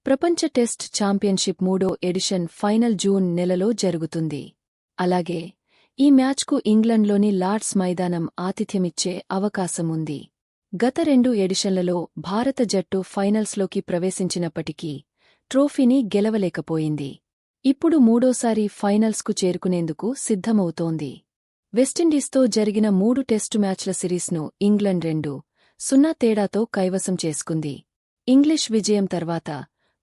ప్రపంచ test championship 3వ edition final June నెలలో జరుగుతుంది. అలాగే ఈ మ్యాచ్కు ఇంగ్లండ్లోని లార్డ్స్ మైదానం ఆతిథ్యమిచ్చే అవకాశముంది. గత 2 ఎడిషన్లలో భారత జట్టు ఫైనల్స్లోకి ప్రవేశించినప్పటికీ ట్రోఫీని గెలవలేకపోయింది. ఇప్పుడు మూడోసారి ఫైనల్స్కు చేరుకునేందుకు సిద్ధమవుతోంది. వెస్టిండీస్తో జరిగిన 3 టెస్టు మ్యాచ్ల సిరీస్ను ఇంగ్లండ్ 2-0 తేడాతో కైవసం చేసుకుంది. ఇంగ్లీష్ విజయం తర్వాత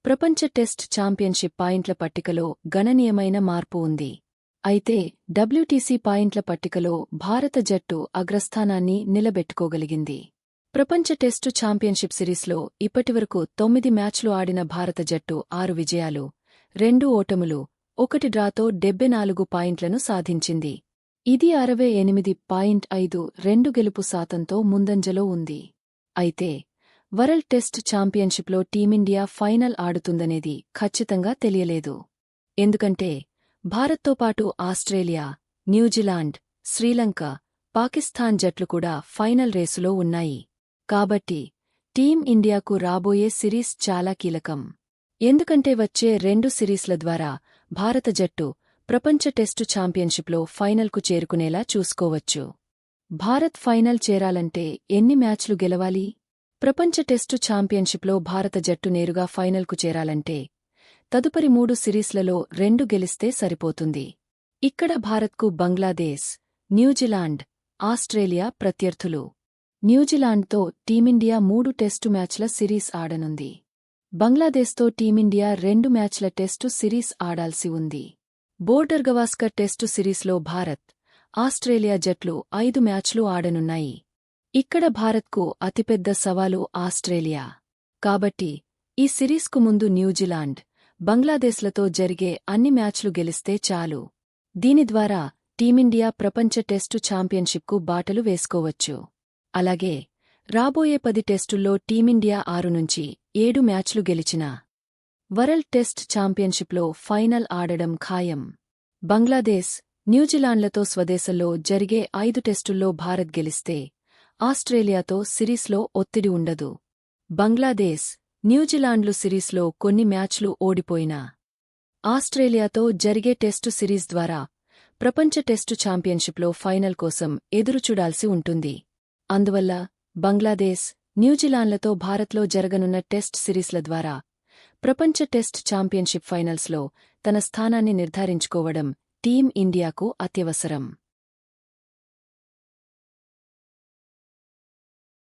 ప్రపంచ టెస్ట్ ఛాంపియన్షిప్ పాయింట్ల పట్టికలో గణనీయమైన మార్పు ఉంది. అయితే డబ్ల్యూటీసీ పాయింట్ల పట్టికలో భారత జట్టు అగ్రస్థానాన్ని నిలబెట్టుకోగలిగింది. ప్రపంచ టెస్టు ఛాంపియన్షిప్ సిరీస్లో ఇప్పటివరకు 9 మ్యాచ్లు ఆడిన భారత జట్టు 6 విజయాలు, 2 ఓటములు, 1 డ్రాతో 74 పాయింట్లను సాధించింది. ఇది 68.52 గెలుపు శాతంతో ముందంజలో ఉంది. అయితే వరల్డ్ టెస్ట్ ఛాంపియన్షిప్లో టీమిండియా ఫైనల్ ఆడుతుందనేది ఖచ్చితంగా తెలియలేదు. ఎందుకంటే భారత్తో పాటు ఆస్ట్రేలియా, న్యూజిలాండ్, శ్రీలంక, పాకిస్తాన్ జట్లు కూడా ఫైనల్ రేసులో ఉన్నాయి. కాబట్టి టీం ఇండియాకు రాబోయే సిరీస్ చాలా కీలకం. ఎందుకంటే వచ్చే 2 సిరీస్ల ద్వారా భారత జట్టు ప్రపంచ టెస్టు ఛాంపియన్షిప్లో ఫైనల్కు చేరుకునేలా చూసుకోవచ్చు. భారత్ ఫైనల్ చేరాలంటే ఎన్ని మ్యాచ్లు గెలవాలి? ప్రపంచ టెస్టు ఛాంపియన్షిప్లో భారత జట్టు నేరుగా ఫైనల్కు చేరాలంటే తదుపరి 3 సిరీస్లలో 2 గెలిస్తే సరిపోతుంది. ఇక్కడ భారత్కు బంగ్లాదేశ్, న్యూజిలాండ్, ఆస్ట్రేలియా ప్రత్యర్థులు. న్యూజిలాండ్తో టీమిండియా 3 టెస్టు మ్యాచ్ల సిరీస్ ఆడనుంది. బంగ్లాదేశ్తో టీమిండియా 2 మ్యాచ్ల టెస్టు సిరీస్ ఆడాల్సి ఉంది. బోర్డర్ గవాస్కర్ టెస్టు సిరీస్లో భారత్, ఆస్ట్రేలియా జట్లు 5 మ్యాచ్లు ఆడనున్నాయి. ఇక్కడ భారత్కు అతిపెద్ద సవాలు ఆస్ట్రేలియా. కాబట్టి ఈ సిరీస్కు ముందు న్యూజిలాండ్, బంగ్లాదేశ్లతో జరిగే అన్ని మ్యాచ్లు గెలిస్తే చాలు. దీని ద్వారా టీమిండియా ప్రపంచ టెస్టు ఛాంపియన్షిప్కు బాటలు వేసుకోవచ్చు. అలాగే రాబోయే 10 టెస్టుల్లో టీమిండియా 6 నుంచి 7 మ్యాచ్లు గెలిచినా వరల్డ్ టెస్ట్ ఛాంపియన్షిప్లో ఫైనల్ ఆడడం ఖాయం. బంగ్లాదేశ్, న్యూజిలాండ్లతో స్వదేశంలో జరిగే 5 టెస్టుల్లో భారత్ గెలిస్తే ఆస్ట్రేలియాతో సిరీస్లో ఒత్తిడి ఉండదు. బంగ్లాదేశ్, న్యూజిలాండ్లు సిరీస్లో కొన్ని మ్యాచ్లు ఓడిపోయినా ఆస్ట్రేలియాతో జరిగే టెస్టు సిరీస్ ద్వారా ప్రపంచ టెస్టు ఛాంపియన్షిప్లో ఫైనల్ కోసం ఎదురుచూడాల్సి ఉంటుంది. అందువల్ల బంగ్లాదేశ్, న్యూజిలాండ్లతో భారత్లో జరగనున్న టెస్ట్ సిరీస్ల ద్వారా ప్రపంచ టెస్ట్ ఛాంపియన్షిప్ ఫైనల్స్లో తన స్థానాన్ని నిర్ధారించుకోవడం టీం ఇండియాకు అత్యవసరం.